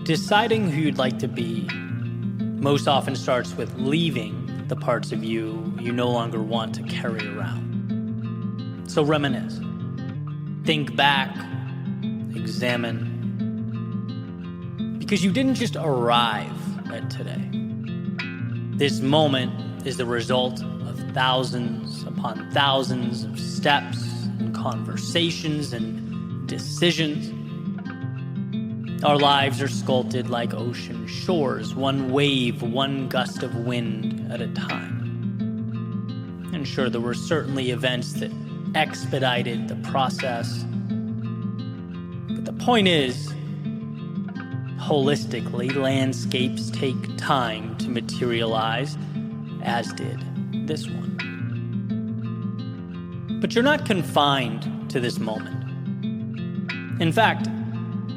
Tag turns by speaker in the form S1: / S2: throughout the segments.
S1: Deciding who you'd like to be most often starts with leaving the parts of you you no longer want to carry around. So reminisce. Think back. Examine. Because you didn't just arrive at today. This moment is the result of thousands upon thousands of steps and conversations and decisions. Our lives are sculpted like ocean shores, one wave, one gust of wind at a time. And sure, there were certainly events that expedited the process. But the point is, holistically, landscapes take time to materialize, as did this one. But you're not confined to this moment. In fact,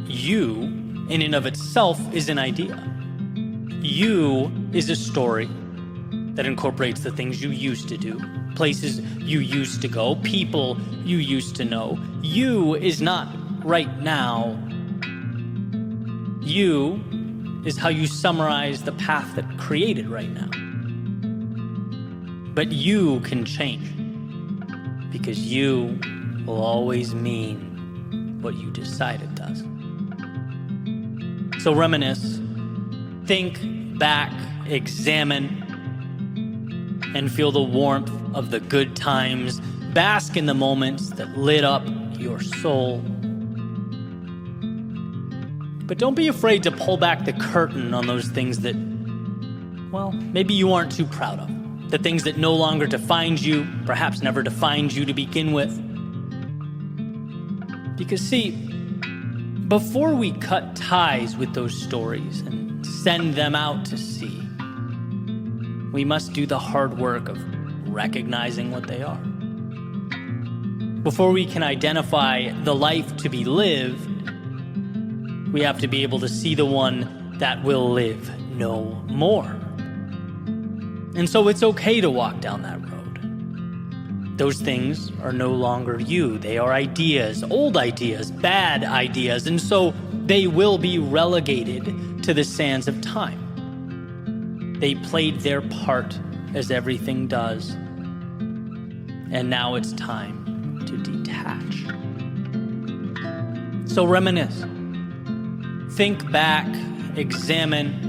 S1: you, in and of itself, is an idea. You is a story that incorporates the things you used to do, places you used to go, people you used to know. You is not right now. You is how you summarize the path that created right now. But you can change, because you will always mean what you decide it does. So reminisce, think back, examine, and feel the warmth of the good times. Bask in the moments that lit up your soul. But don't be afraid to pull back the curtain on those things that, well, maybe you aren't too proud of. The things that no longer defined you, perhaps never defined you to begin with. Because see, before we cut ties with those stories and send them out to sea, we must do the hard work of recognizing what they are. Before we can identify the life to be lived, we have to be able to see the one that will live no more. And so it's okay to walk down that road. Those things are no longer you. They are ideas, old ideas, bad ideas, and so they will be relegated to the sands of time. They played their part, as everything does, and now it's time to detach. So reminisce. Think back, examine,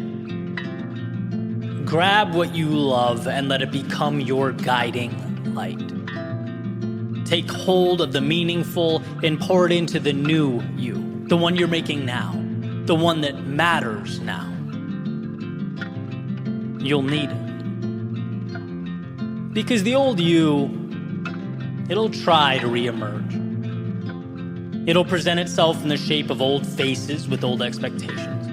S1: grab what you love and let it become your guiding light. Take hold of the meaningful and pour it into the new you, the one you're making now, the one that matters now. You'll need it. Because the old you, it'll try to reemerge. It'll present itself in the shape of old faces with old expectations.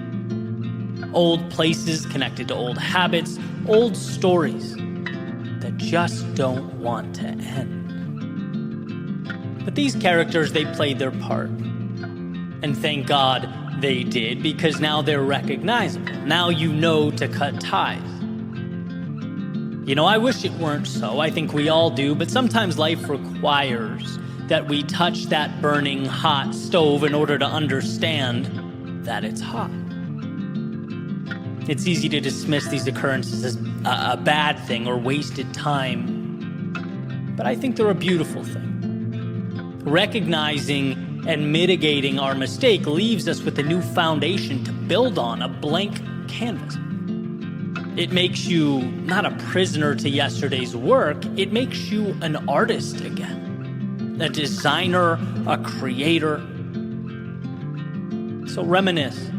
S1: Old places connected to old habits, old stories that just don't want to end. But these characters, they played their part. And thank God they did, because now they're recognizable. Now you know to cut ties. You know, I wish it weren't so. I think we all do, but sometimes life requires that we touch that burning hot stove in order to understand that it's hot. It's easy to dismiss these occurrences as a bad thing or wasted time, but I think they're a beautiful thing. Recognizing and mitigating our mistake leaves us with a new foundation to build on, a blank canvas. It makes you not a prisoner to yesterday's work, it makes you an artist again. A designer, a creator. So reminisce,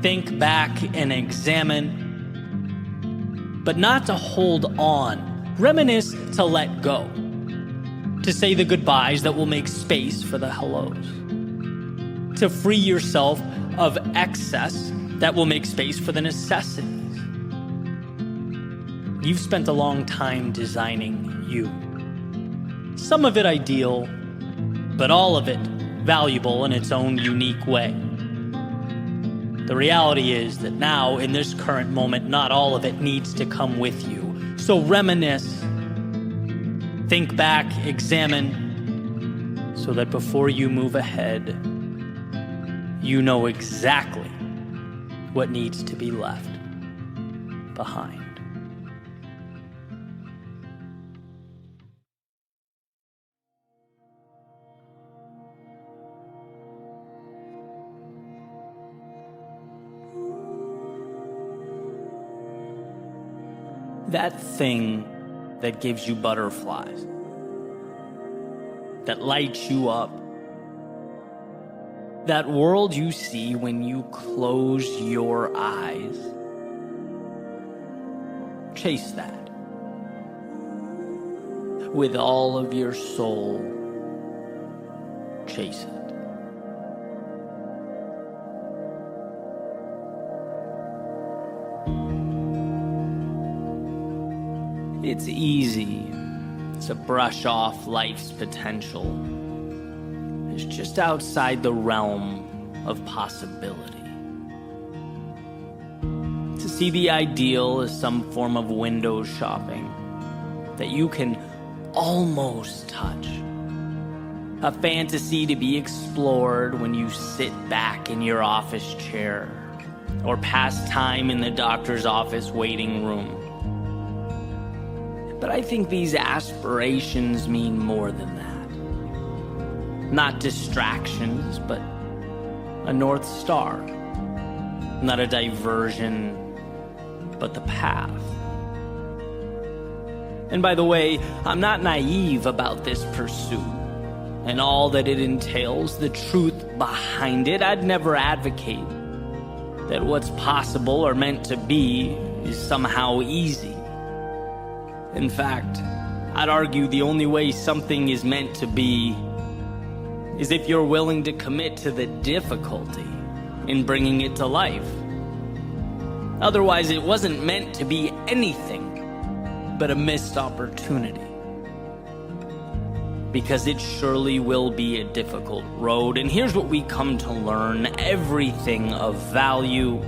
S1: think back and examine, but not to hold on. Reminisce to let go, to say the goodbyes that will make space for the hellos, to free yourself of excess that will make space for the necessities. You've spent a long time designing you. Some of it ideal, but all of it valuable in its own unique way. The reality is that now, in this current moment, not all of it needs to come with you. So reminisce, think back, examine, so that before you move ahead, you know exactly what needs to be left behind. That thing that gives you butterflies, that lights you up, that world you see when you close your eyes. Chase that with all of your soul. Chase it. It's easy to brush off life's potential as just outside the realm of possibility. To see the ideal as some form of window shopping that you can almost touch. A fantasy to be explored when you sit back in your office chair or pass time in the doctor's office waiting room. But I think these aspirations mean more than that. Not distractions, but a North Star. Not a diversion, but the path. And by the way, I'm not naive about this pursuit and all that it entails, the truth behind it. I'd never advocate that what's possible or meant to be is somehow easy. In fact, I'd argue the only way something is meant to be is if you're willing to commit to the difficulty in bringing it to life. Otherwise, it wasn't meant to be anything but a missed opportunity. Because it surely will be a difficult road. And here's what we come to learn: everything of value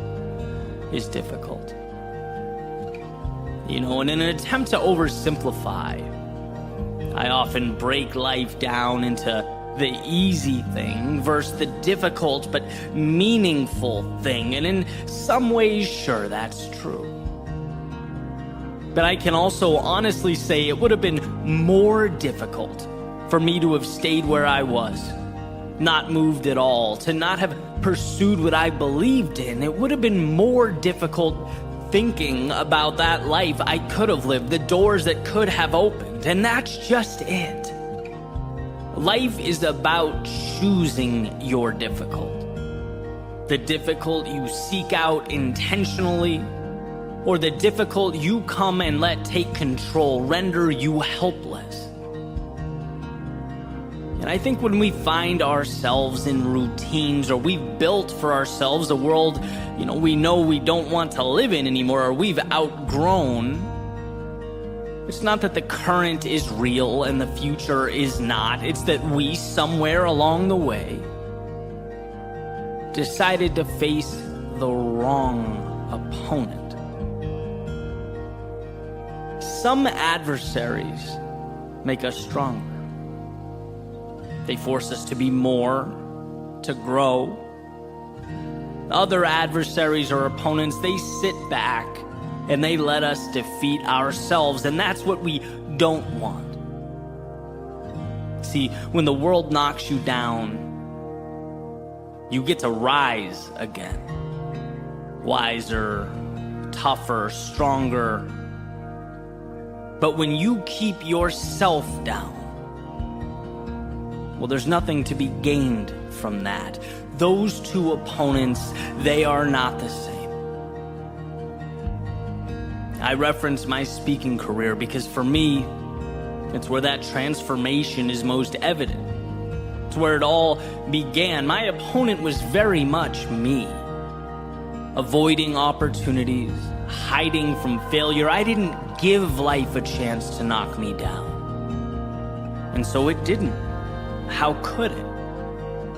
S1: is difficult. You know, in an attempt to oversimplify, I often break life down into the easy thing versus the difficult but meaningful thing. And in some ways, sure, that's true. But I can also honestly say it would have been more difficult for me to have stayed where I was, not moved at all, to not have pursued what I believed in. It would have been more difficult thinking about that life I could have lived, the doors that could have opened, and that's just it. Life is about choosing your difficult. The difficult you seek out intentionally, or the difficult you come and let take control, render you helpless. And I think when we find ourselves in routines, or we've built for ourselves a world, we know we don't want to live in anymore, or we've outgrown, it's not that the current is real and the future is not. It's that we, somewhere along the way, decided to face the wrong opponent. Some adversaries make us stronger. They force us to be more, to grow. Other adversaries or opponents, they sit back and they let us defeat ourselves, and that's what we don't want. See, when the world knocks you down, you get to rise again. Wiser, tougher, stronger. But when you keep yourself down, well, there's nothing to be gained from that. Those two opponents, they are not the same. I reference my speaking career because for me, it's where that transformation is most evident. It's where it all began. My opponent was very much me. Avoiding opportunities, hiding from failure. I didn't give life a chance to knock me down. And so it didn't. How could it?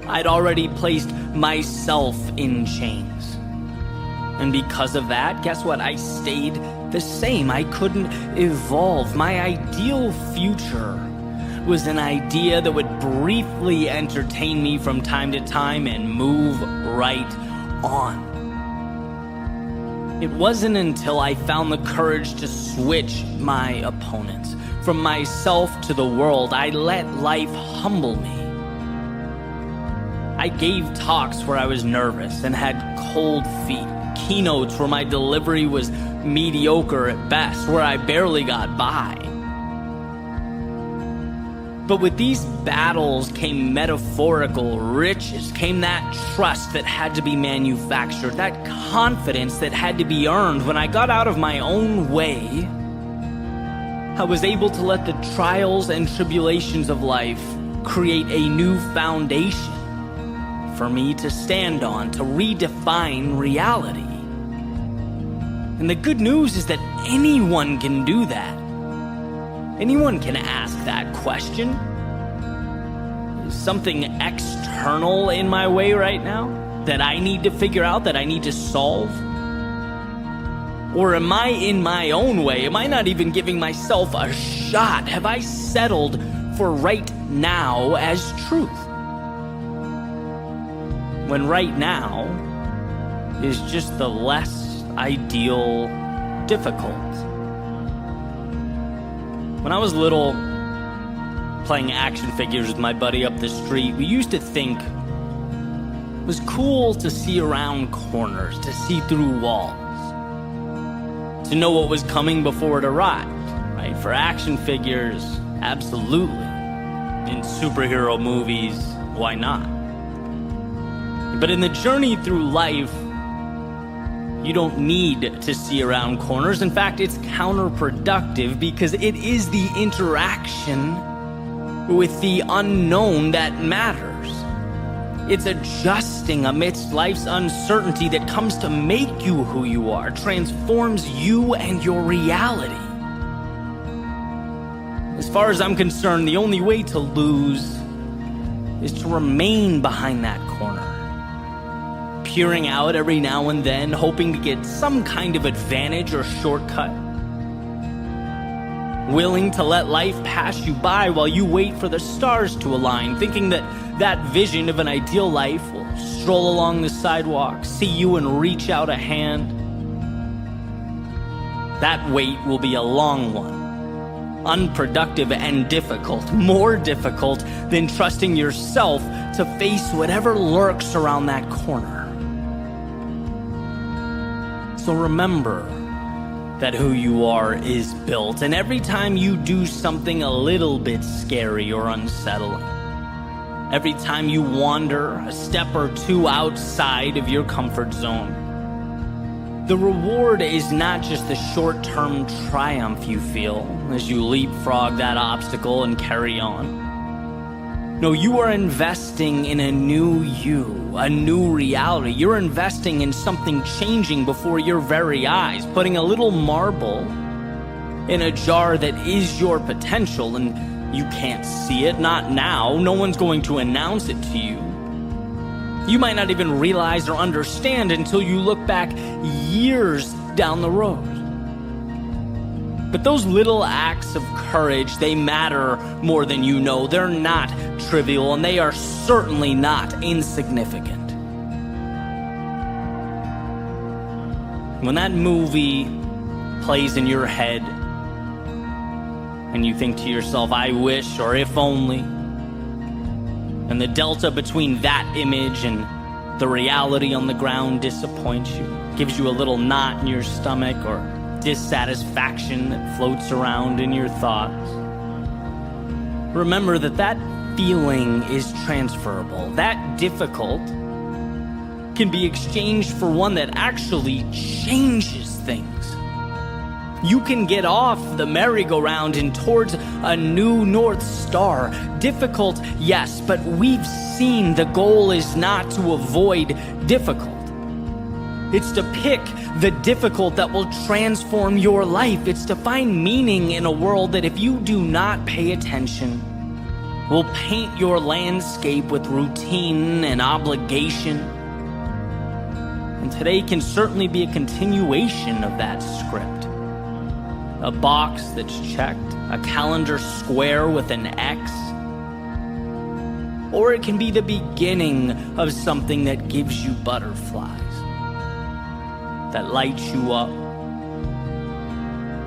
S1: I'd already placed myself in chains. And because of that, guess what? I stayed the same. I couldn't evolve. My ideal future was an idea that would briefly entertain me from time to time and move right on. It wasn't until I found the courage to switch my opponents. From myself to the world, I let life humble me. I gave talks where I was nervous and had cold feet, keynotes where my delivery was mediocre at best, where I barely got by. But with these battles came metaphorical riches, came that trust that had to be manufactured, that confidence that had to be earned. When I got out of my own way, I was able to let the trials and tribulations of life create a new foundation for me to stand on, to redefine reality. And the good news is that anyone can do that. Anyone can ask that question. Is something external in my way right now that I need to figure out, that I need to solve? Or am I in my own way? Am I not even giving myself a shot? Have I settled for right now as truth? When right now is just the less ideal difficult. When I was little, playing action figures with my buddy up the street, we used to think it was cool to see around corners, to see through walls, to know what was coming before it arrived, right? For action figures, absolutely. In superhero movies, why not? But in the journey through life, you don't need to see around corners. In fact, it's counterproductive because it is the interaction with the unknown that matters. It's adjusting amidst life's uncertainty that comes to make you who you are, transforms you and your reality. As far as I'm concerned, the only way to lose is to remain behind that corner, peering out every now and then, hoping to get some kind of advantage or shortcut, willing to let life pass you by while you wait for the stars to align, thinking that that vision of an ideal life will stroll along the sidewalk, see you and reach out a hand. That wait will be a long one, unproductive and difficult, more difficult than trusting yourself to face whatever lurks around that corner. So remember that who you are is built, and every time you do something a little bit scary or unsettling, every time you wander a step or two outside of your comfort zone, the reward is not just the short-term triumph you feel as you leapfrog that obstacle and carry on. No, you are investing in a new you, a new reality. You're investing in something changing before your very eyes, putting a little marble in a jar that is your potential, and you can't see it, not now. No one's going to announce it to you. You might not even realize or understand until you look back years down the road. But those little acts of courage, they matter more than you know. They're not trivial, and they are certainly not insignificant. When that movie plays in your head, and you think to yourself, I wish, or if only, and the delta between that image and the reality on the ground disappoints you, gives you a little knot in your stomach, or dissatisfaction that floats around in your thoughts, remember that that feeling is transferable. That difficult can be exchanged for one that actually changes things. You can get off the merry-go-round and towards a new North Star. Difficult, yes, but we've seen the goal is not to avoid difficult. It's to pick the difficult that will transform your life. It's to find meaning in a world that, if you do not pay attention, will paint your landscape with routine and obligation. And today can certainly be a continuation of that script. A box that's checked, a calendar square with an X. Or it can be the beginning of something that gives you butterflies. that lights you up,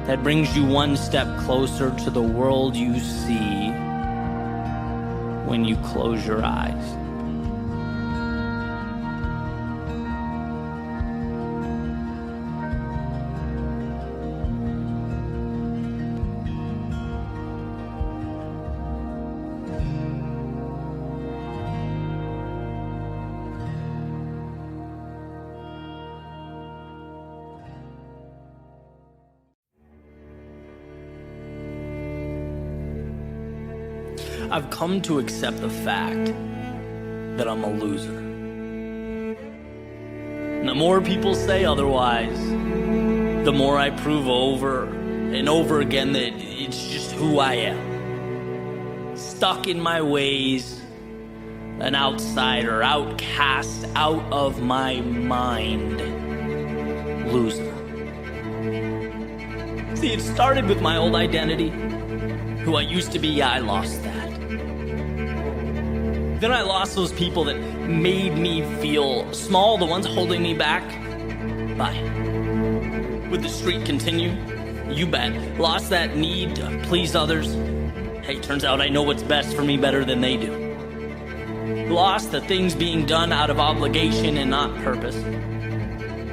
S1: that brings you one step closer to the world you see when you close your eyes. I've come to accept the fact that I'm a loser. And the more people say otherwise, the more I prove over and over again that it's just who I am. Stuck in my ways, an outsider, outcast, out of my mind, loser. See, it started with my old identity. Who I used to be, yeah, I lost that. Then I lost those people that made me feel small, the ones holding me back. Bye. Would the streak continue? You bet. Lost that need to please others. Hey, turns out I know what's best for me better than they do. Lost the things being done out of obligation and not purpose.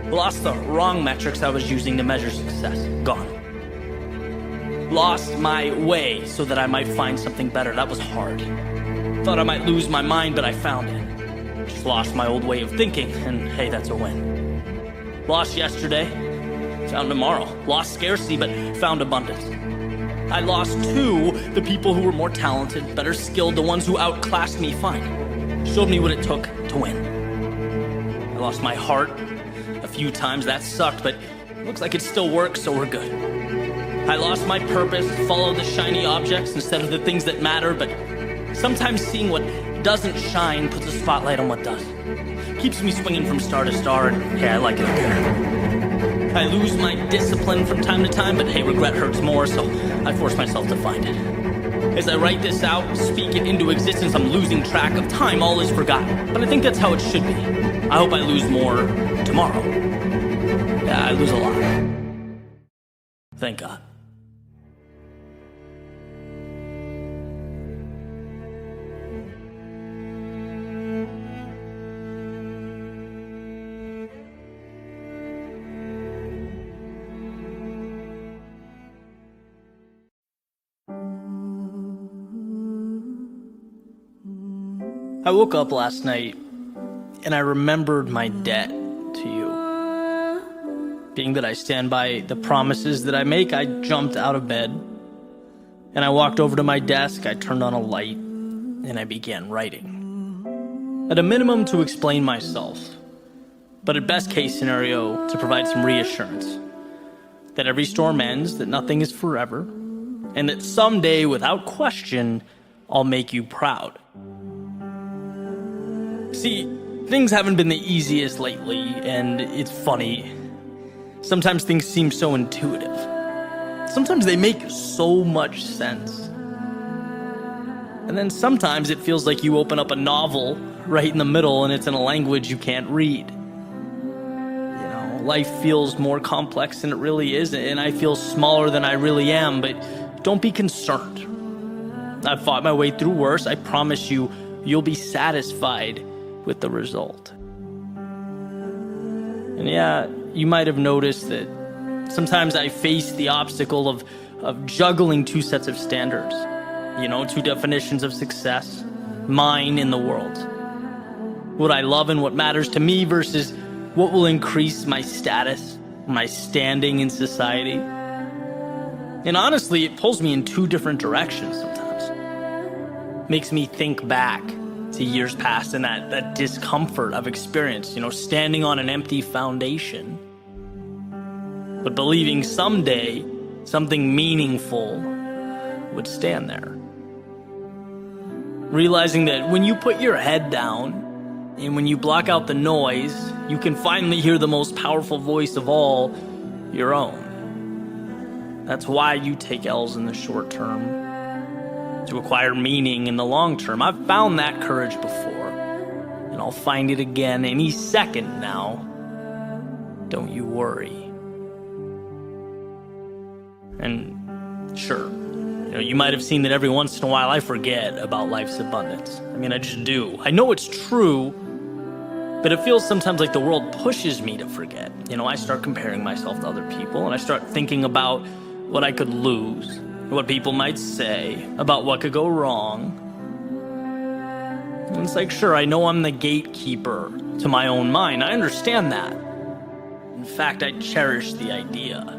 S1: Lost the wrong metrics I was using to measure success. Gone. Lost my way so that I might find something better. That was hard. Thought I might lose my mind, but I found it. Just lost my old way of thinking, and hey, that's a win. Lost yesterday, found tomorrow. Lost scarcity, but found abundance. I lost too the people who were more talented, better skilled, the ones who outclassed me fine. Showed me what it took to win. I lost my heart a few times. That sucked, but looks like it still works, so we're good. I lost my purpose, followed the shiny objects instead of the things that matter, but sometimes seeing what doesn't shine puts a spotlight on what does. Keeps me swinging from star to star, and hey, I like it up there. I lose my discipline from time to time, but hey, regret hurts more, so I force myself to find it. As I write this out, speak it into existence, I'm losing track of time, all is forgotten. But I think that's how it should be. I hope I lose more tomorrow. Yeah, I lose a lot. Thank God. I woke up last night and I remembered my debt to you. Being that I stand by the promises that I make, I jumped out of bed and I walked over to my desk, I turned on a light, and I began writing. At a minimum to explain myself, but at best case scenario to provide some reassurance that every storm ends, that nothing is forever, and that someday, without question, I'll make you proud. See, things haven't been the easiest lately, and it's funny. Sometimes things seem so intuitive. Sometimes they make so much sense. And then sometimes it feels like you open up a novel right in the middle and it's in a language you can't read. You know, life feels more complex than it really is, and I feel smaller than I really am, but don't be concerned. I've fought my way through worse. I promise you, you'll be satisfied with the result. And yeah, you might have noticed that sometimes I face the obstacle of juggling two sets of standards. You know, two definitions of success, mine and the world. What I love and what matters to me versus what will increase my status, my standing in society. And honestly, it pulls me in two different directions sometimes. Makes me think back to years past and that discomfort I've experienced, you know, standing on an empty foundation, but believing someday something meaningful would stand there. Realizing that when you put your head down and when you block out the noise, you can finally hear the most powerful voice of all, your own. That's why you take L's in the short term, to acquire meaning in the long term. I've found that courage before, and I'll find it again any second now. don't you worry. And sure, you might have seen that every once in a while I forget about life's abundance. I just do. I know it's true, but it feels sometimes like the world pushes me to forget. I start comparing myself to other people, and I start thinking about what I could lose, what people might say, about what could go wrong. And it's like, sure, I know I'm the gatekeeper to my own mind. I understand that. In fact, I cherish the idea.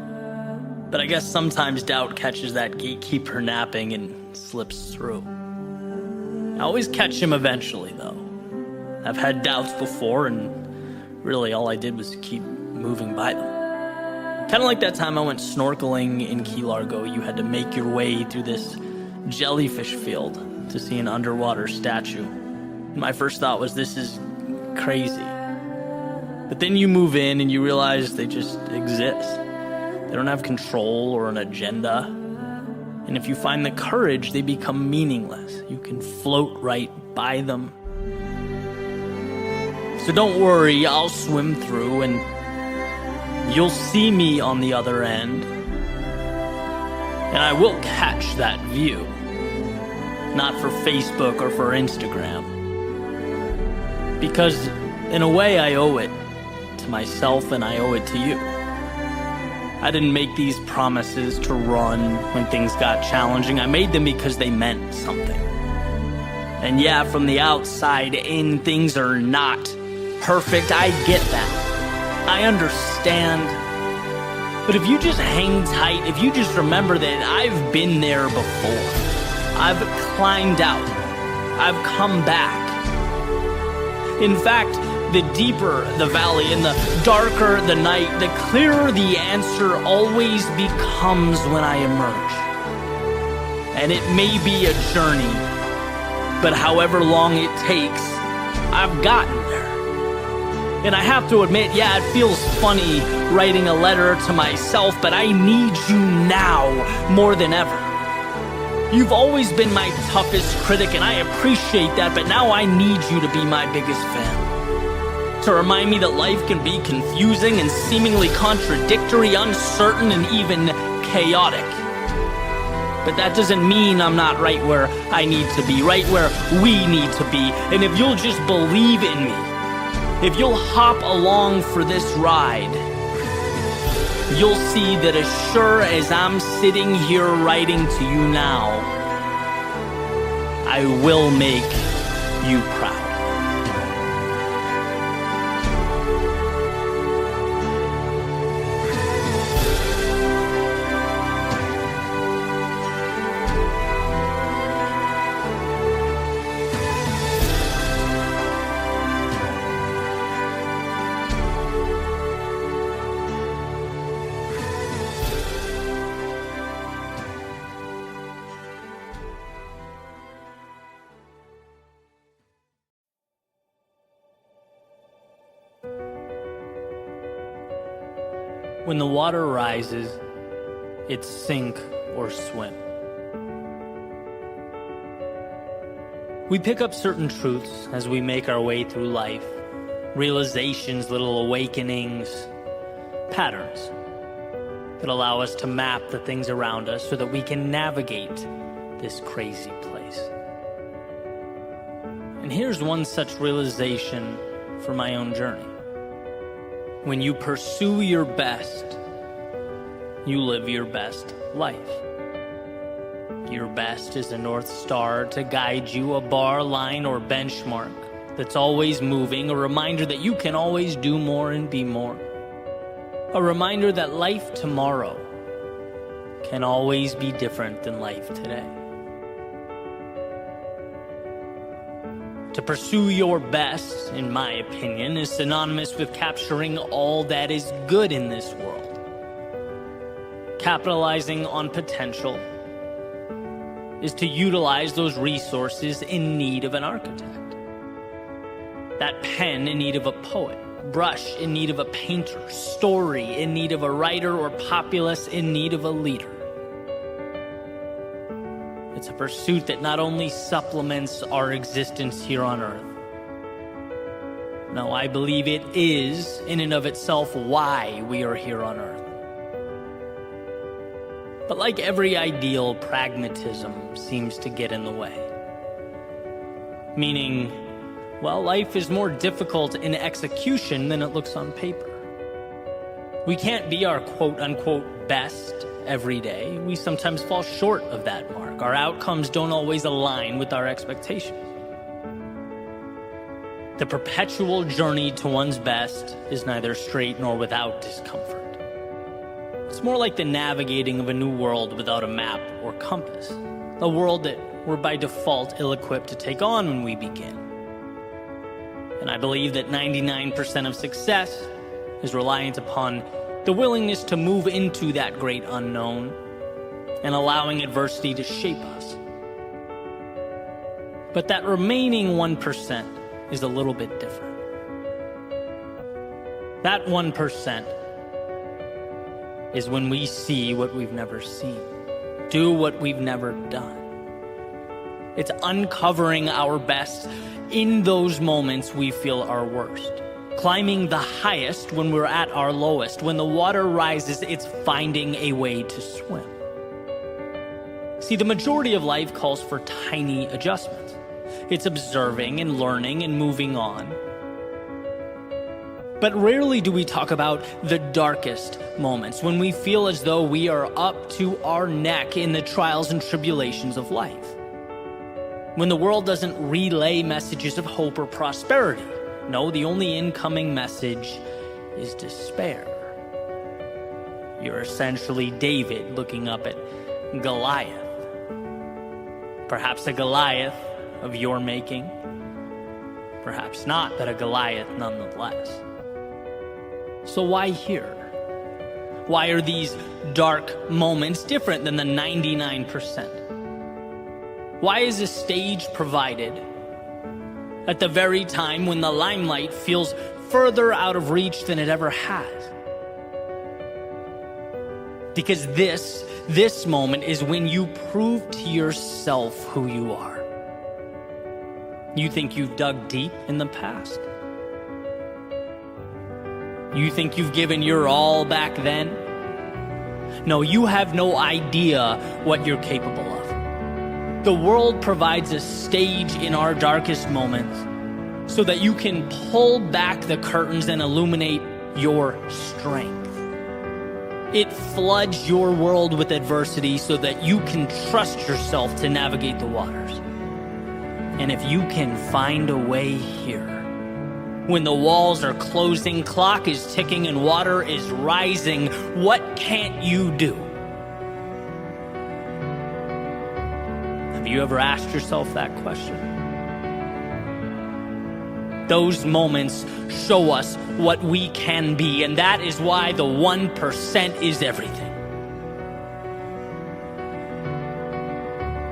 S1: But I guess sometimes doubt catches that gatekeeper napping and slips through. I always catch him eventually, though. I've had doubts before, and really all I did was keep moving by them. Kind of like that time I went snorkeling in Key Largo. You had to make your way through this jellyfish field to see an underwater statue. My first thought was, this is crazy. But then you move in and you realize they just exist. They don't have control or an agenda. And if you find the courage, they become meaningless. You can float right by them. So don't worry, I'll swim through and you'll see me on the other end. And I will catch that view. Not for Facebook or for Instagram. Because in a way I owe it to myself and I owe it to you. I didn't make these promises to run when things got challenging. I made them because they meant something. And yeah, from the outside in, things are not perfect. I get that. I understand. But if you just hang tight, if you just remember that I've been there before. I've climbed out. I've come back. In fact, the deeper the valley and the darker the night, the clearer the answer always becomes when I emerge. And it may be a journey, but however long it takes, I've gotten there. And I have to admit, yeah, it feels funny writing a letter to myself, but I need you now more than ever. You've always been my toughest critic, and I appreciate that, but now I need you to be my biggest fan. To remind me that life can be confusing and seemingly contradictory, uncertain, and even chaotic. But that doesn't mean I'm not right where I need to be, right where we need to be. And if you'll just believe in me, if you'll hop along for this ride, you'll see that as sure as I'm sitting here writing to you now, I will make you proud. When the water rises, it's sink or swim. We pick up certain truths as we make our way through life. Realizations, little awakenings, patterns that allow us to map the things around us so that we can navigate this crazy place. And here's one such realization for my own journey. When you pursue your best, you live your best life. Your best is a North Star to guide you, a bar, line, or benchmark that's always moving, a reminder that you can always do more and be more. A reminder that life tomorrow can always be different than life today. To pursue your best, in my opinion, is synonymous with capturing all that is good in this world. Capitalizing on potential is to utilize those resources in need of an architect. That pen in need of a poet, brush in need of a painter, story in need of a writer, or populace in need of a leader. It's a pursuit that not only supplements our existence here on earth, No, I believe it is, in and of itself, why we are here on Earth. But like every ideal, pragmatism seems to get in the way. Meaning, well, life is more difficult in execution than it looks on paper. We can't be our quote-unquote best every day. We sometimes fall short of that mark. Our outcomes don't always align with our expectations. The perpetual journey to one's best is neither straight nor without discomfort. It's more like the navigating of a new world without a map or compass, a world that we're by default ill-equipped to take on when we begin. And I believe that 99% of success is reliant upon the willingness to move into that great unknown and allowing adversity to shape us. But that remaining 1% is a little bit different. That 1% is when we see what we've never seen, do what we've never done. It's uncovering our best in those moments we feel our worst. Climbing the highest when we're at our lowest. When the water rises, it's finding a way to swim. See, the majority of life calls for tiny adjustments. It's observing and learning and moving on. But rarely do we talk about the darkest moments, when we feel as though we are up to our neck in the trials and tribulations of life. When the world doesn't relay messages of hope or prosperity. No, the only incoming message is despair. You're essentially David looking up at Goliath. Perhaps a Goliath of your making. Perhaps not, but a Goliath nonetheless. So why here? Why are these dark moments different than the 99%? Why is a stage provided at the very time when the limelight feels further out of reach than it ever has? Because this moment is when you prove to yourself who you are. You think you've dug deep in the past? You think you've given your all back then? No, you have no idea what you're capable of. The world provides a stage in our darkest moments so that you can pull back the curtains and illuminate your strength. It floods your world with adversity so that you can trust yourself to navigate the waters. And if you can find a way here, when the walls are closing, clock is ticking, and water is rising, what can't you do? Have you ever asked yourself that question? Those moments show us what we can be, and that is why the 1% is everything.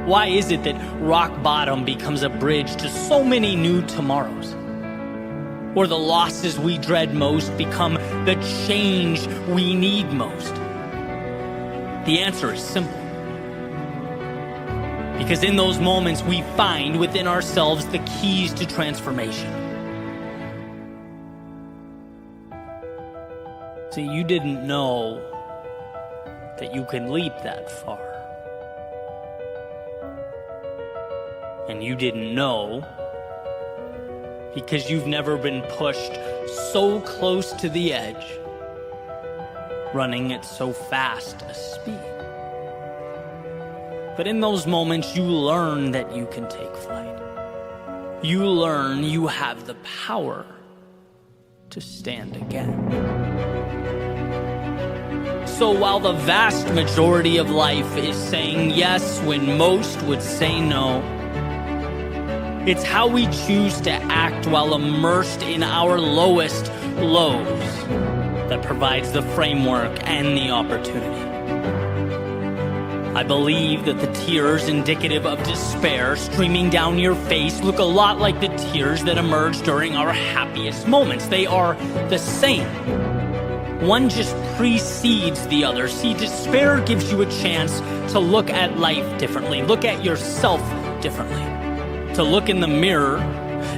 S1: Why is it that rock bottom becomes a bridge to so many new tomorrows? Or the losses we dread most become the change we need most? The answer is simple. Because in those moments we find within ourselves the keys to transformation. See, you didn't know that you can leap that far. And you didn't know because you've never been pushed so close to the edge, running at so fast a speed. But in those moments, you learn that you can take flight. You learn you have the power to stand again. So while the vast majority of life is saying yes when most would say no, it's how we choose to act while immersed in our lowest lows that provides the framework and the opportunity. I believe that the tears indicative of despair streaming down your face look a lot like the tears that emerge during our happiest moments. They are the same. One just precedes the other. See, despair gives you a chance to look at life differently, look at yourself differently, to look in the mirror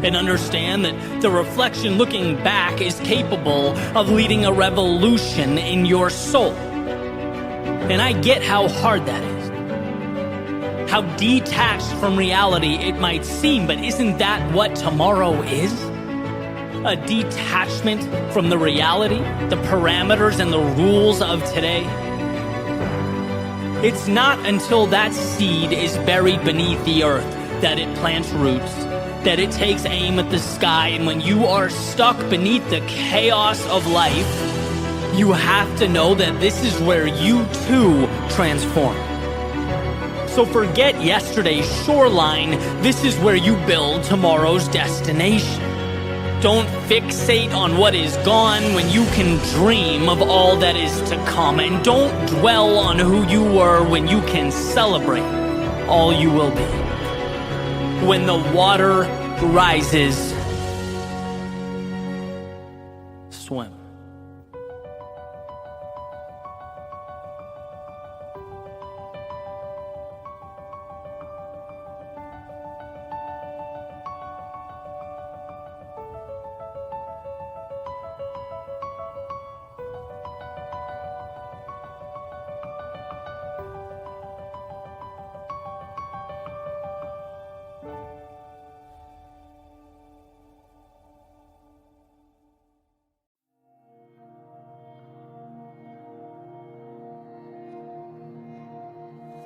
S1: and understand that the reflection looking back is capable of leading a revolution in your soul. And I get how hard that is, how detached from reality it might seem, but isn't that what tomorrow is? A detachment from the reality, the parameters and the rules of today. It's not until that seed is buried beneath the earth that it plants roots, that it takes aim at the sky, and when you are stuck beneath the chaos of life, you have to know that this is where you too transform. So forget yesterday's shoreline, this is where you build tomorrow's destination. Don't fixate on what is gone when you can dream of all that is to come. And don't dwell on who you were when you can celebrate all you will be. When the water rises, swim.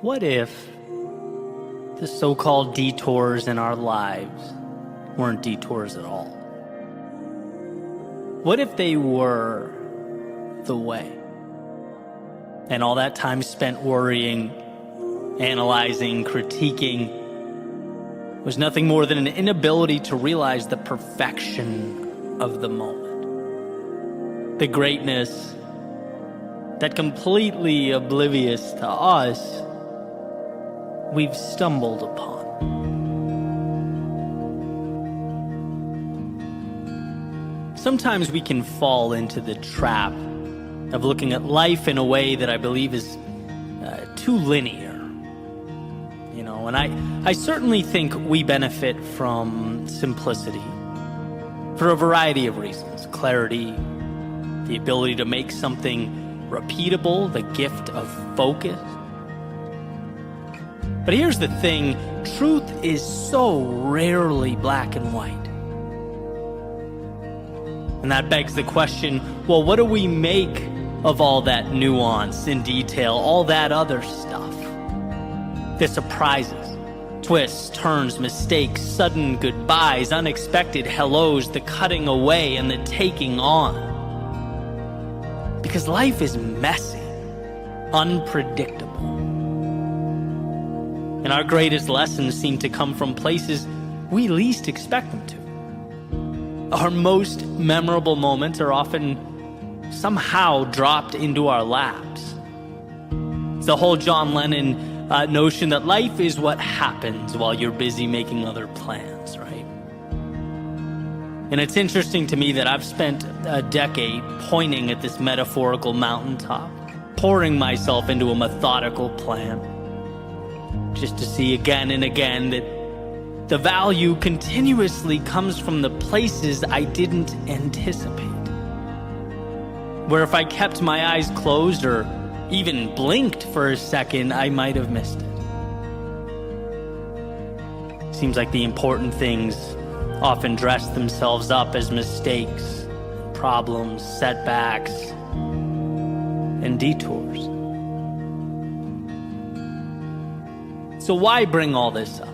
S1: What if the so-called detours in our lives weren't detours at all? What if they were the way? And all that time spent worrying, analyzing, critiquing was nothing more than an inability to realize the perfection of the moment, the greatness that, completely oblivious to us, we've stumbled upon. Sometimes we can fall into the trap of looking at life in a way that I believe is too linear. And I certainly think we benefit from simplicity for a variety of reasons. Clarity, the ability to make something repeatable, the gift of focus. But here's the thing, truth is so rarely black and white. And that begs the question, well, what do we make of all that nuance and detail, all that other stuff? The surprises, twists, turns, mistakes, sudden goodbyes, unexpected hellos, the cutting away and the taking on. Because life is messy, unpredictable. And our greatest lessons seem to come from places we least expect them to. Our most memorable moments are often somehow dropped into our laps. It's the whole John Lennon notion that life is what happens while you're busy making other plans, right? And it's interesting to me that I've spent a decade pointing at this metaphorical mountaintop, pouring myself into a methodical plan, just to see again and again that the value continuously comes from the places I didn't anticipate. Where if I kept my eyes closed or even blinked for a second, I might have missed it. Seems like the important things often dress themselves up as mistakes, problems, setbacks, and detours. So why bring all this up?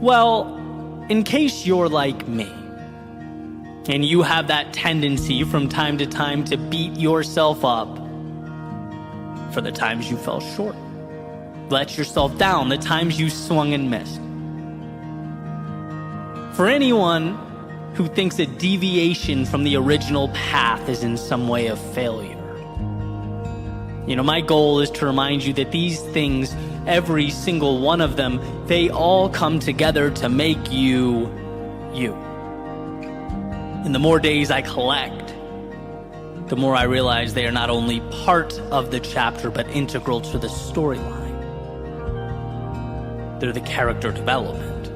S1: Well, in case you're like me, and you have that tendency from time to time to beat yourself up for the times you fell short, let yourself down, the times you swung and missed. For anyone who thinks a deviation from the original path is in some way a failure, my goal is to remind you that these things, every single one of them, they all come together to make you, you. And the more days I collect, the more I realize they are not only part of the chapter, but integral to the storyline. They're the character development.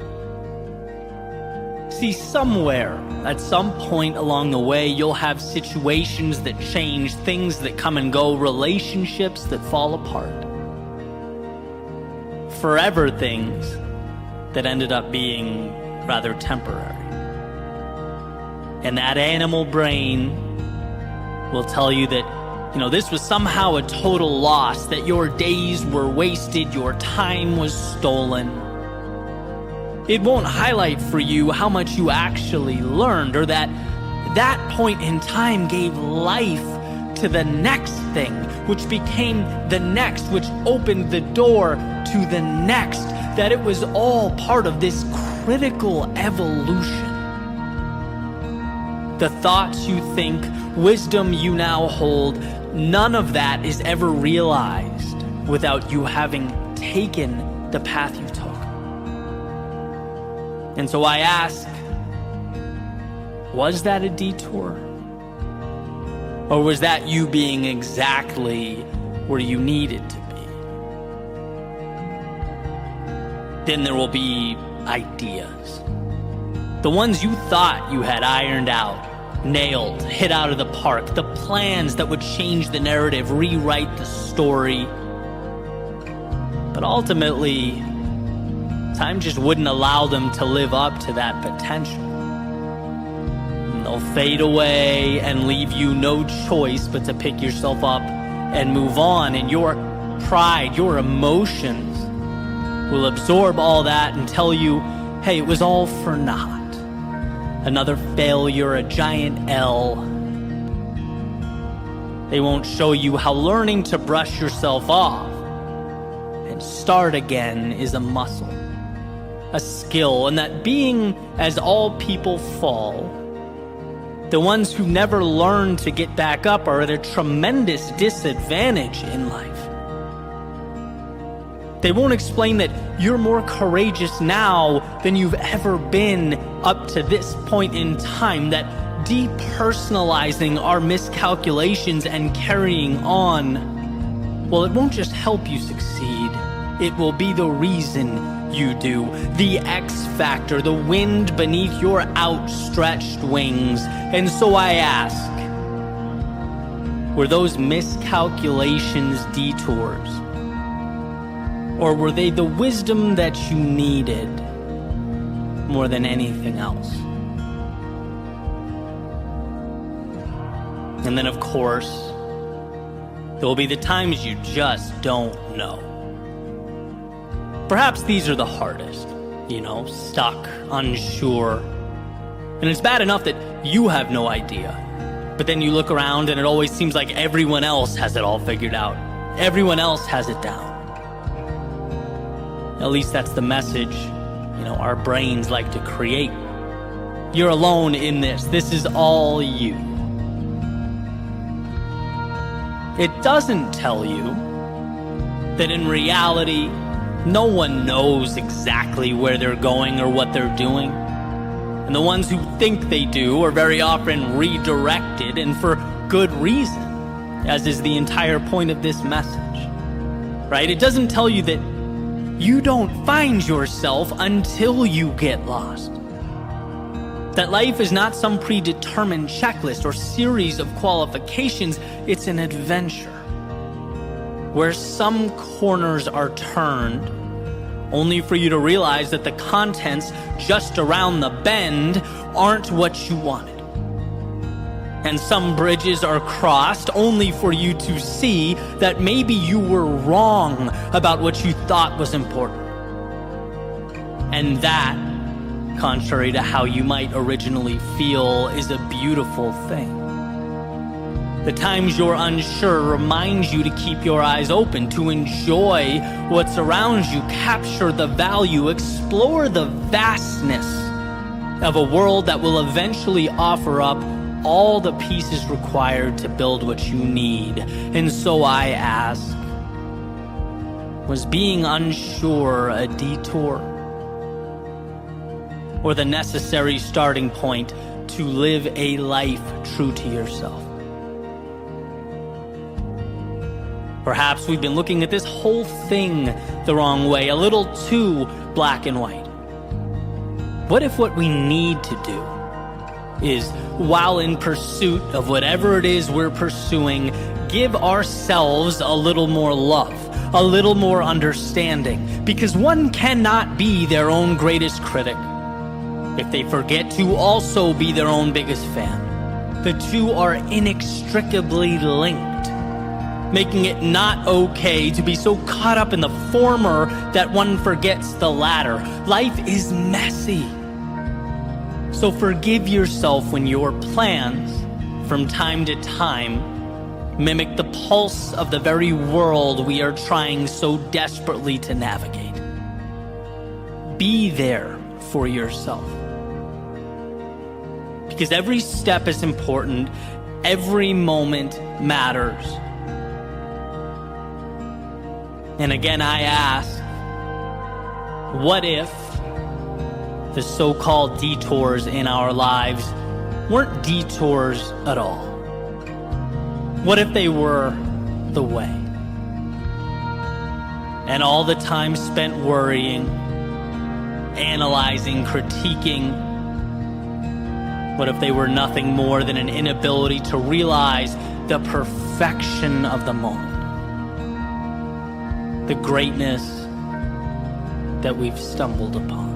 S1: See, somewhere, at some point along the way, you'll have situations that change, things that come and go, relationships that fall apart. Forever things that ended up being rather temporary. And that animal brain will tell you that, this was somehow a total loss, that your days were wasted, your time was stolen. It won't highlight for you how much you actually learned, or that point in time gave life to the next thing, which became the next, which opened the door to the next, that it was all part of this critical evolution. The thoughts you think, wisdom you now hold, none of that is ever realized without you having taken the path you took. And so I ask, was that a detour? Or was that you being exactly where you needed to be? Then there will be ideas. The ones you thought you had ironed out, nailed, hit out of the park, the plans that would change the narrative, rewrite the story. But ultimately, time just wouldn't allow them to live up to that potential. And they'll fade away and leave you no choice but to pick yourself up and move on. And your pride, your emotions will absorb all that and tell you, hey, it was all for naught. Another failure, a giant L. They won't show you how learning to brush yourself off and start again is a muscle, a skill, and that being as all people fall, the ones who never learn to get back up are at a tremendous disadvantage in life. They won't explain that you're more courageous now than you've ever been up to this point in time, that depersonalizing our miscalculations and carrying on, well, it won't just help you succeed, it will be the reason you do, the X factor, the wind beneath your outstretched wings. And so I ask, were those miscalculations detours? Or were they the wisdom that you needed more than anything else? And then, of course, there will be the times you just don't know. Perhaps these are the hardest, stuck, unsure. And it's bad enough that you have no idea. But then you look around and it always seems like everyone else has it all figured out. Everyone else has it down. At least that's the message, our brains like to create. You're alone in this. This is all you. It doesn't tell you that in reality, no one knows exactly where they're going or what they're doing. And the ones who think they do are very often redirected, and for good reason, as is the entire point of this message. Right? It doesn't tell you that you don't find yourself until you get lost. That life is not some predetermined checklist or series of qualifications. It's an adventure where some corners are turned only for you to realize that the contents just around the bend aren't what you wanted. And some bridges are crossed only for you to see that maybe you were wrong about what you thought was important. And that, contrary to how you might originally feel, is a beautiful thing. The times you're unsure reminds you to keep your eyes open, to enjoy what's around you, capture the value, explore the vastness of a world that will eventually offer up all the pieces required to build what you need. And so I ask, was being unsure a detour? Or the necessary starting point to live a life true to yourself? Perhaps we've been looking at this whole thing the wrong way, a little too black and white. What if what we need to do is, while in pursuit of whatever it is we're pursuing, give ourselves a little more love, a little more understanding, because one cannot be their own greatest critic if they forget to also be their own biggest fan. The two are inextricably linked, making it not okay to be so caught up in the former that one forgets the latter. Life is messy. So forgive yourself when your plans, from time to time, mimic the pulse of the very world we are trying so desperately to navigate. Be there for yourself. Because every step is important, every moment matters. And again, I ask, what if the so-called detours in our lives weren't detours at all? What if they were the way? And all the time spent worrying, analyzing, critiquing, what if they were nothing more than an inability to realize the perfection of the moment? The greatness that we've stumbled upon.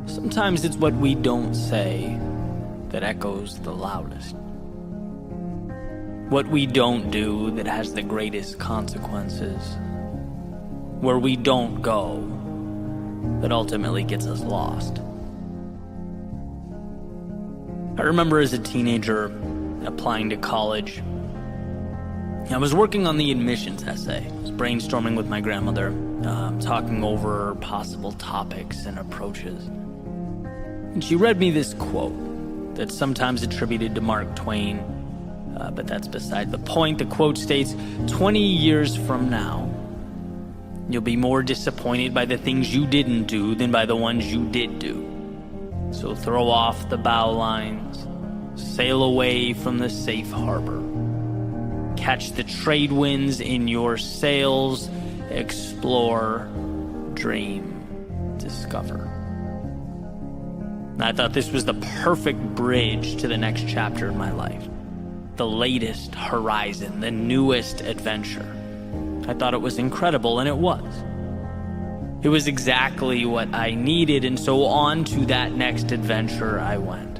S1: Sometimes it's what we don't say that echoes the loudest. What we don't do that has the greatest consequences. Where we don't go that ultimately gets us lost. I remember as a teenager applying to college. I was working on the admissions essay. I was brainstorming with my grandmother, talking over possible topics and approaches. And she read me this quote that's sometimes attributed to Mark Twain, but that's beside the point. The quote states, 20 years from now, you'll be more disappointed by the things you didn't do than by the ones you did do. So throw off the bow lines, sail away from the safe harbor. Catch the trade winds in your sails, explore, dream, discover. I thought this was the perfect bridge to the next chapter in my life. The latest horizon, the newest adventure. I thought it was incredible, and it was. It was exactly what I needed, and so on to that next adventure I went.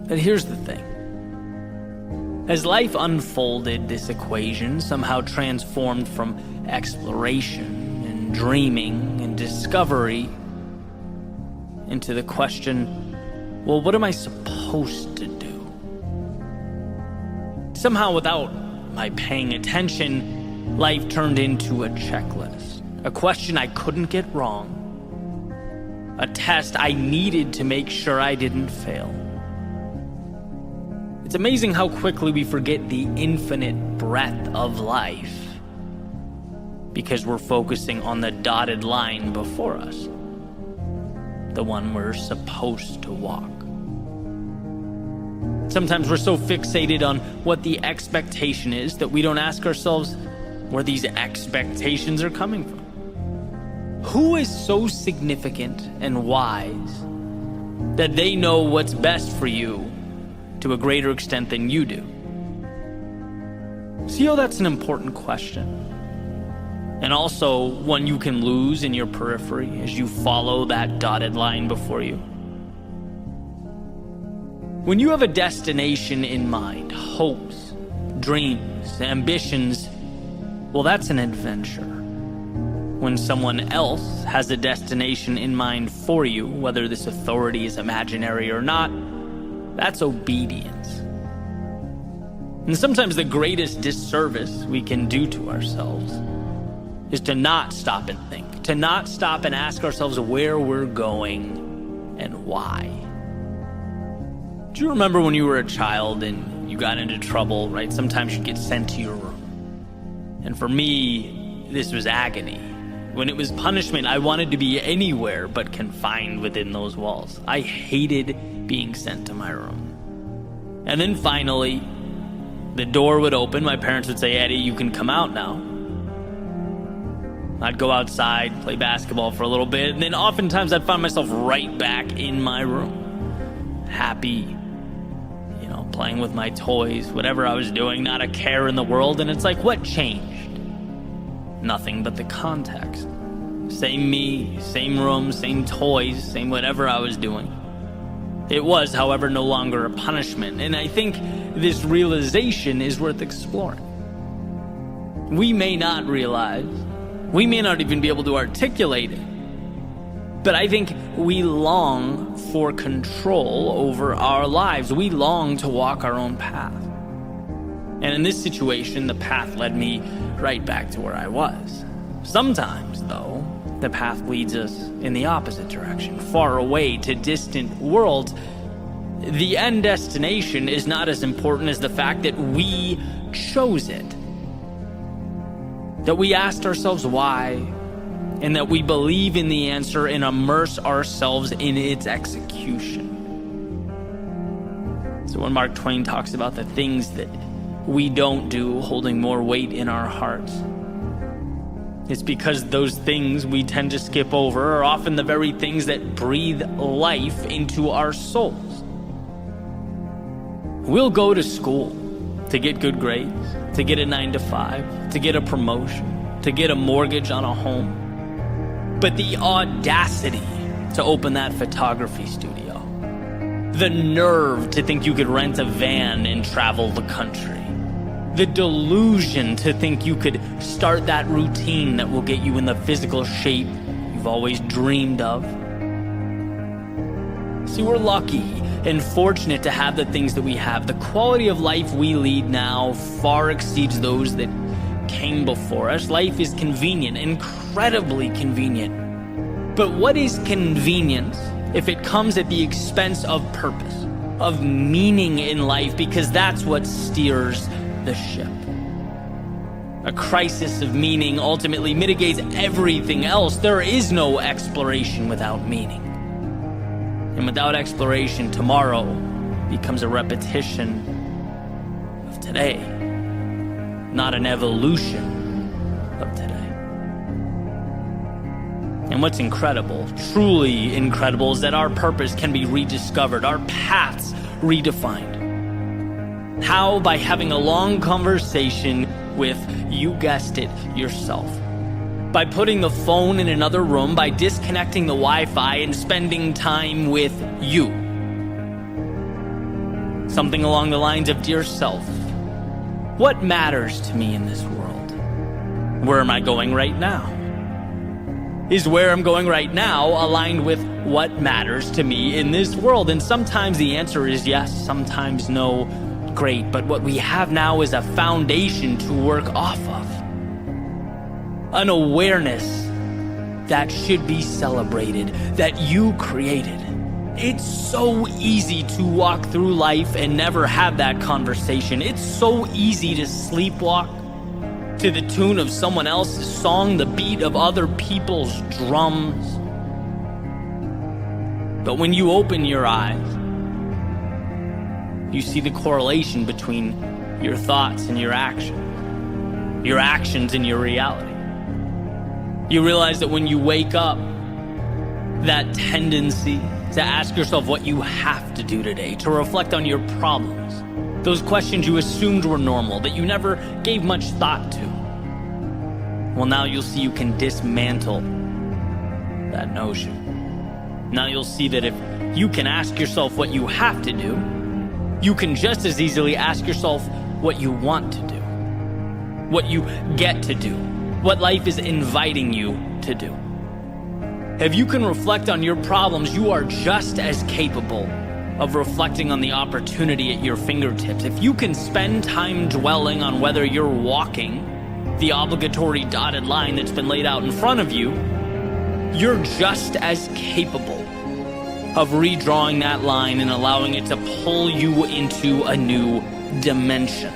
S1: But here's the thing. As life unfolded, this equation somehow transformed from exploration and dreaming and discovery into the question, well, what am I supposed to do? Somehow, without my paying attention, life turned into a checklist, a question I couldn't get wrong, a test I needed to make sure I didn't fail. It's amazing how quickly we forget the infinite breadth of life because we're focusing on the dotted line before us. The one we're supposed to walk. Sometimes we're so fixated on what the expectation is that we don't ask ourselves where these expectations are coming from. Who is so significant and wise that they know what's best for you to a greater extent than you do? See how that's an important question? And also one you can lose in your periphery as you follow that dotted line before you. When you have a destination in mind, hopes, dreams, ambitions, well, that's an adventure. When someone else has a destination in mind for you, whether this authority is imaginary or not, that's obedience. And sometimes the greatest disservice we can do to ourselves is to not stop and think, to not stop and ask ourselves where we're going and why. Do you remember when you were a child and you got into trouble, right? Sometimes you'd get sent to your room. And for me, this was agony. When it was punishment, I wanted to be anywhere but confined within those walls. I hated being sent to my room. And then finally, the door would open. My parents would say, "Eddie, you can come out now." I'd go outside, play basketball for a little bit, and then oftentimes I'd find myself right back in my room. Happy, playing with my toys, whatever I was doing, not a care in the world. And it's like, what changed? Nothing but the context. Same me, same room, same toys, same whatever I was doing. It was, however, no longer a punishment. And I think this realization is worth exploring. We may not realize, we may not even be able to articulate it, but I think we long for control over our lives. We long to walk our own path. And in this situation, the path led me right back to where I was. Sometimes, though, the path leads us in the opposite direction, far away to distant worlds. The end destination is not as important as the fact that we chose it. That we asked ourselves why, and that we believe in the answer and immerse ourselves in its execution. So when Mark Twain talks about the things that we don't do holding more weight in our hearts, it's because those things we tend to skip over are often the very things that breathe life into our souls. We'll go to school to get good grades, to get a 9-to-5, to get a promotion, to get a mortgage on a home. But the audacity to open that photography studio, the nerve to think you could rent a van and travel the country, the delusion to think you could start that routine that will get you in the physical shape you've always dreamed of. See, we're lucky and fortunate to have the things that we have. The quality of life we lead now far exceeds those that came before us. Life is convenient, incredibly convenient. But what is convenience if it comes at the expense of purpose, of meaning in life? Because that's what steers the ship. A crisis of meaning ultimately mitigates everything else. There is no exploration without meaning. And without exploration, tomorrow becomes a repetition of today, not an evolution of today. And what's incredible, truly incredible, is that our purpose can be rediscovered, our paths redefined. How? By having a long conversation with, you guessed it, yourself. By putting the phone in another room, by disconnecting the Wi-Fi and spending time with you. Something along the lines of, dear self, what matters to me in this world? Where am I going right now? Is where I'm going right now aligned with what matters to me in this world? And sometimes the answer is yes, sometimes no. Great, but what we have now is a foundation to work off of. An awareness that should be celebrated, that you created. It's so easy to walk through life and never have that conversation. It's so easy to sleepwalk to the tune of someone else's song, the beat of other people's drums. But when you open your eyes, you see the correlation between your thoughts and your actions and your reality. You realize that when you wake up, that tendency to ask yourself what you have to do today, to reflect on your problems, those questions you assumed were normal, that you never gave much thought to. Well, now you'll see you can dismantle that notion. Now you'll see that if you can ask yourself what you have to do, you can just as easily ask yourself what you want to do, what you get to do, what life is inviting you to do. If you can reflect on your problems, you are just as capable of reflecting on the opportunity at your fingertips. If you can spend time dwelling on whether you're walking the obligatory dotted line that's been laid out in front of you, you're just as capable of redrawing that line and allowing it to pull you into a new dimension.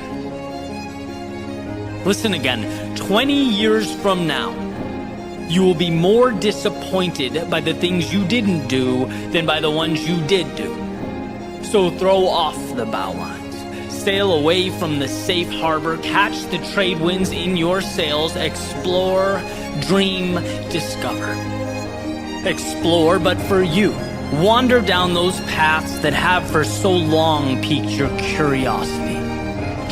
S1: Listen again, 20 years from now, you will be more disappointed by the things you didn't do than by the ones you did do. So throw off the bow lines, sail away from the safe harbor, catch the trade winds in your sails, explore, dream, discover. Explore, but for you. Wander down those paths that have for so long piqued your curiosity.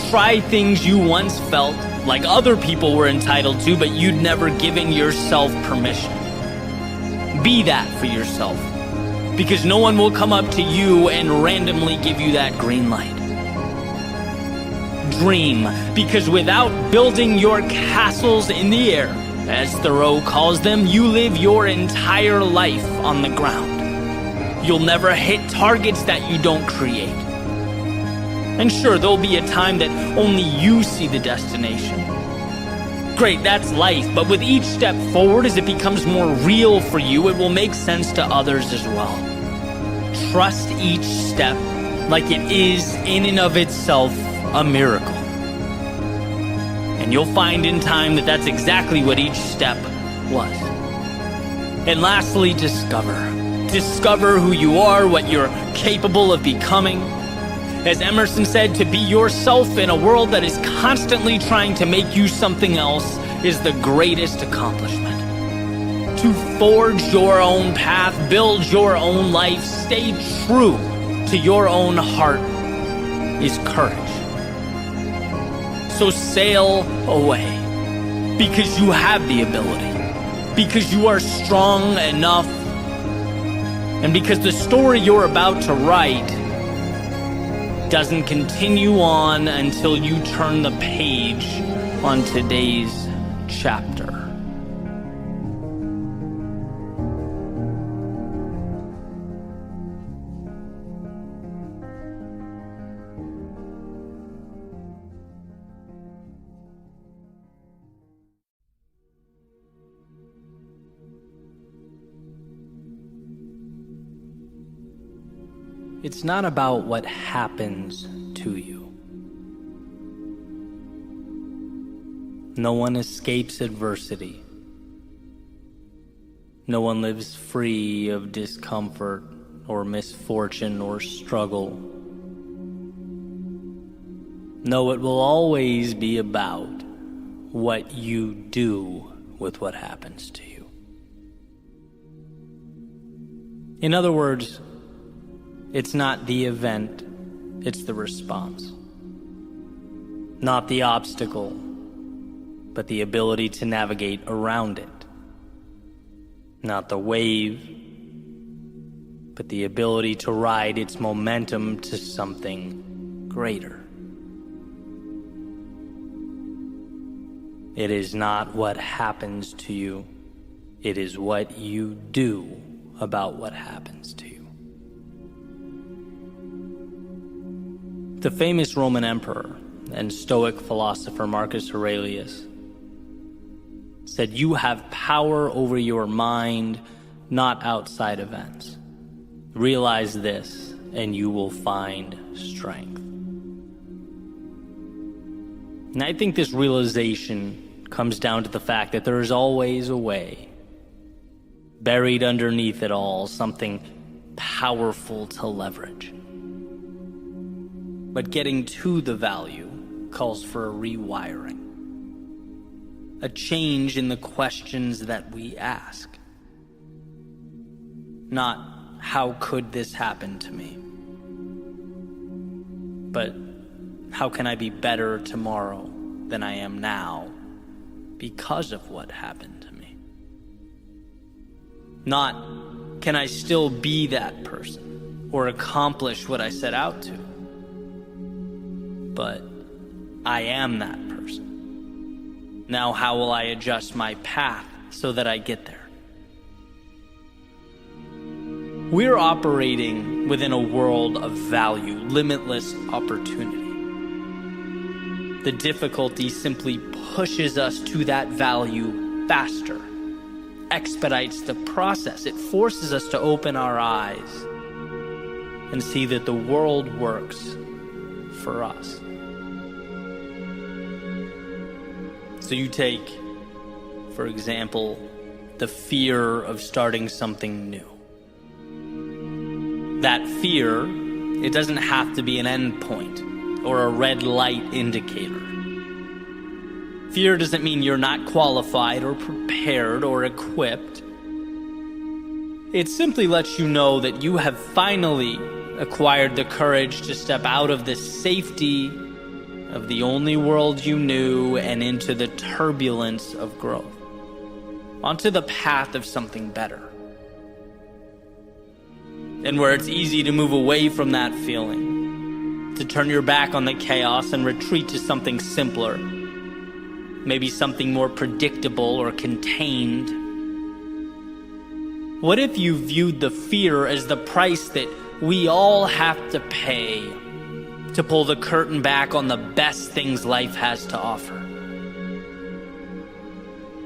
S1: Try things you once felt like other people were entitled to, but you'd never given yourself permission. Be that for yourself, because no one will come up to you and randomly give you that green light. Dream, because without building your castles in the air, as Thoreau calls them, you live your entire life on the ground. You'll never hit targets that you don't create. And sure, there'll be a time that only you see the destination. Great, that's life, but with each step forward, as it becomes more real for you, it will make sense to others as well. Trust each step like it is in and of itself a miracle. And you'll find in time that that's exactly what each step was. And lastly, discover. Discover who you are, what you're capable of becoming. As Emerson said, to be yourself in a world that is constantly trying to make you something else is the greatest accomplishment. To forge your own path, build your own life, stay true to your own heart is courage. So sail away, because you have the ability, because you are strong enough, and because the story you're about to write doesn't continue on until you turn the page on today's chapter. It's not about what happens to you. No one escapes adversity. No one lives free of discomfort or misfortune or struggle. No, it will always be about what you do with what happens to you. In other words, it's not the event, it's the response. Not the obstacle, but the ability to navigate around it. Not the wave, but the ability to ride its momentum to something greater. It is not what happens to you, it is what you do about what happens to you. The famous Roman emperor and Stoic philosopher Marcus Aurelius said, "You have power over your mind, not outside events. Realize this, and you will find strength." And I think this realization comes down to the fact that there is always a way. Buried underneath it all, something powerful to leverage. But getting to the value calls for a rewiring. A change in the questions that we ask. Not, how could this happen to me? But, how can I be better tomorrow than I am now because of what happened to me? Not, can I still be that person or accomplish what I set out to? But I am that person. Now how will I adjust my path so that I get there? We're operating within a world of value, limitless opportunity. The difficulty simply pushes us to that value faster, expedites the process. It forces us to open our eyes and see that the world works for us. So you take, for example, the fear of starting something new. That fear, it doesn't have to be an endpoint or a red light indicator. Fear doesn't mean you're not qualified or prepared or equipped. It simply lets you know that you have finally acquired the courage to step out of the safety of the only world you knew and into the turbulence of growth, onto the path of something better. And where it's easy to move away from that feeling, to turn your back on the chaos and retreat to something simpler, maybe something more predictable or contained. What if you viewed the fear as the price that we all have to pay to pull the curtain back on the best things life has to offer?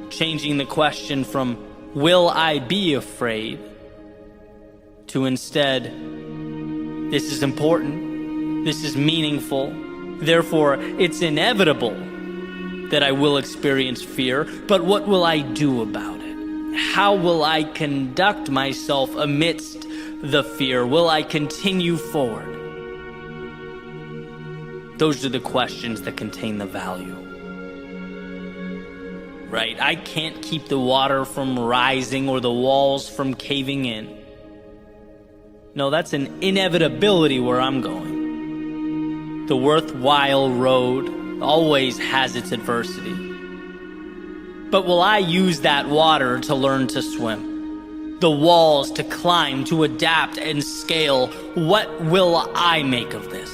S1: Changing the question from, will I be afraid, to instead, this is important, this is meaningful, therefore it's inevitable that I will experience fear, but what will I do about it? How will I conduct myself amidst the fear? Will I continue forward? Those are the questions that contain the value. Right? I can't keep the water from rising or the walls from caving in. No, that's an inevitability where I'm going. The worthwhile road always has its adversity. But will I use that water to learn to swim? The walls to climb, to adapt and scale? What will I make of this?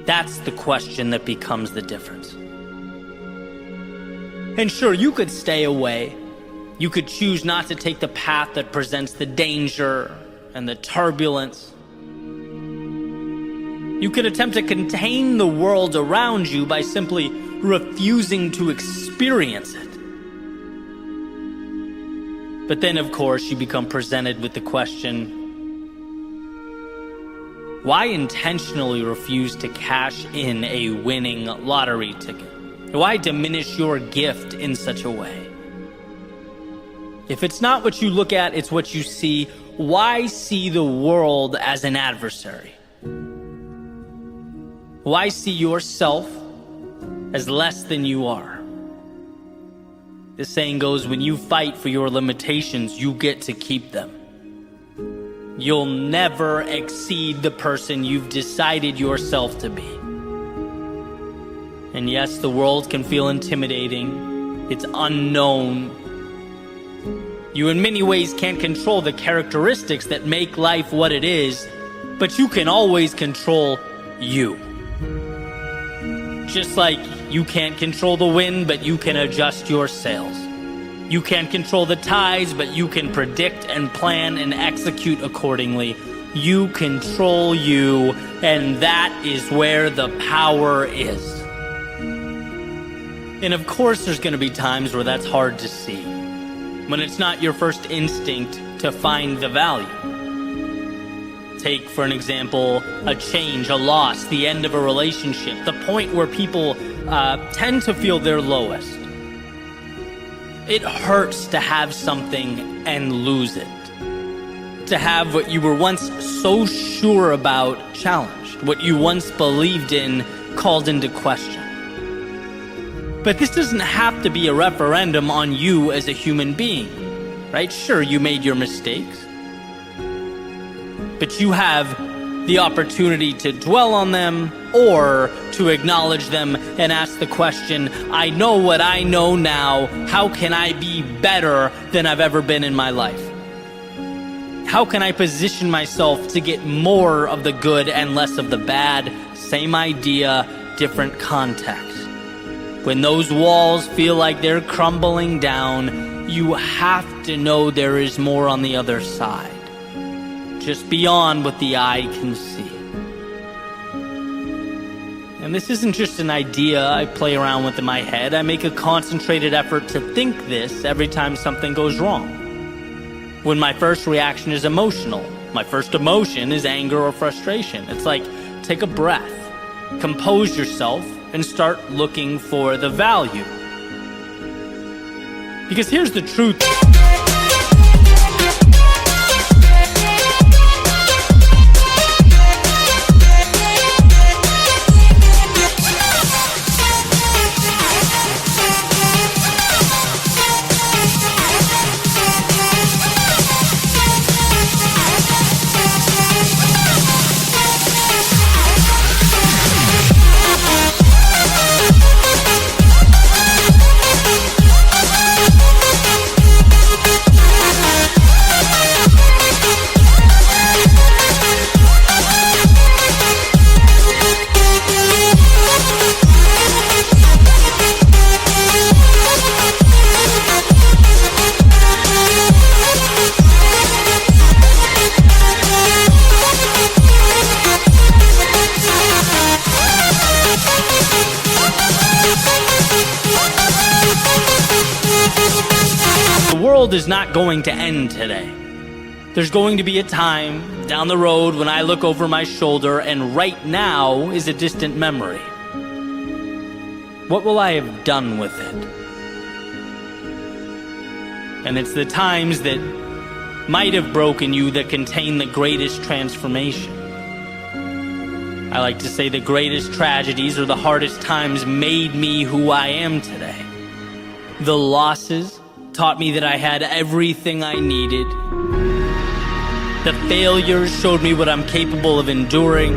S1: That's the question that becomes the difference. And sure, you could stay away. You could choose not to take the path that presents the danger and the turbulence. You could attempt to contain the world around you by simply refusing to experience it. But then, of course, you become presented with the question, why intentionally refuse to cash in a winning lottery ticket? Why diminish your gift in such a way? If it's not what you look at, it's what you see. Why see the world as an adversary? Why see yourself as less than you are? The saying goes, when you fight for your limitations, you get to keep them. You'll never exceed the person you've decided yourself to be. And yes, the world can feel intimidating. It's unknown. You in many ways can't control the characteristics that make life what it is, but you can always control you. Just like you can't control the wind, but you can adjust your sails. You can't control the tides, but you can predict and plan and execute accordingly. You control you, and that is where the power is. And of course, there's going to be times where that's hard to see, when it's not your first instinct to find the value. Take, for an example, a change, a loss, the end of a relationship, the point where people tend to feel their lowest. It hurts to have something and lose it. To have what you were once so sure about challenged, what you once believed in called into question. But this doesn't have to be a referendum on you as a human being, right? Sure, you made your mistakes, but you have the opportunity to dwell on them or to acknowledge them and ask the question, I know what I know now. How can I be better than I've ever been in my life? How can I position myself to get more of the good and less of the bad? Same idea, different context. When those walls feel like they're crumbling down, you have to know there is more on the other side, just beyond what the eye can see. And this isn't just an idea I play around with in my head. I make a concentrated effort to think this every time something goes wrong. When my first reaction is emotional, my first emotion is anger or frustration. It's like, take a breath, compose yourself, and start looking for the value. Because here's the truth. The world is not going to end today. There's going to be a time down the road when I look over my shoulder and right now is a distant memory. What will I have done with it? And it's the times that might have broken you that contain the greatest transformation. I like to say the greatest tragedies or the hardest times made me who I am today. The losses taught me that I had everything I needed. The failures showed me what I'm capable of enduring.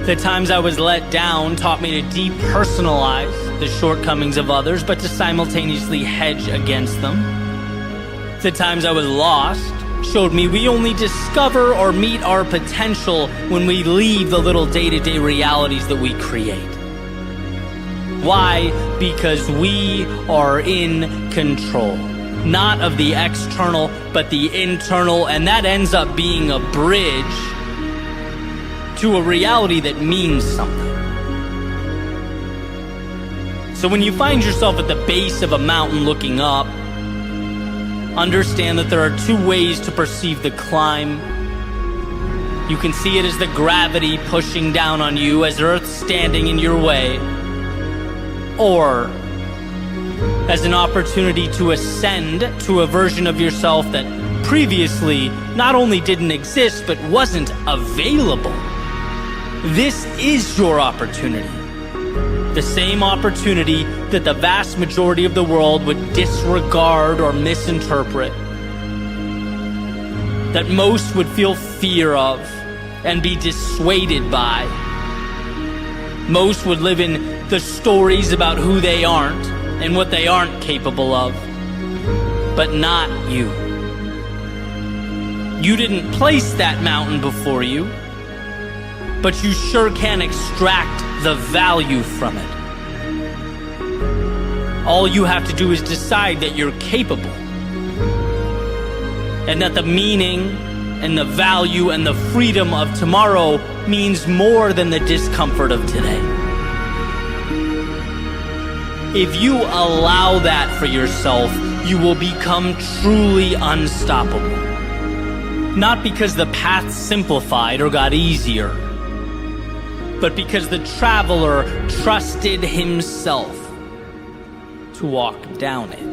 S1: The times I was let down taught me to depersonalize the shortcomings of others, but to simultaneously hedge against them. The times I was lost showed me we only discover or meet our potential when we leave the little day-to-day realities that we create. Why? Because we are in control. Not of the external, but the internal, and that ends up being a bridge to a reality that means something. So when you find yourself at the base of a mountain looking up, understand that there are two ways to perceive the climb. You can see it as the gravity pushing down on you, as Earth standing in your way, or as an opportunity to ascend to a version of yourself that previously not only didn't exist, but wasn't available. This is your opportunity. The same opportunity that the vast majority of the world would disregard or misinterpret. That most would feel fear of and be dissuaded by. Most would live in the stories about who they aren't and what they aren't capable of, but not you. You didn't place that mountain before you, but you sure can extract the value from it. All you have to do is decide that you're capable, and that the meaning and the value and the freedom of tomorrow means more than the discomfort of today. If you allow that for yourself, you will become truly unstoppable. Not because the path simplified or got easier, but because the traveler trusted himself to walk down it.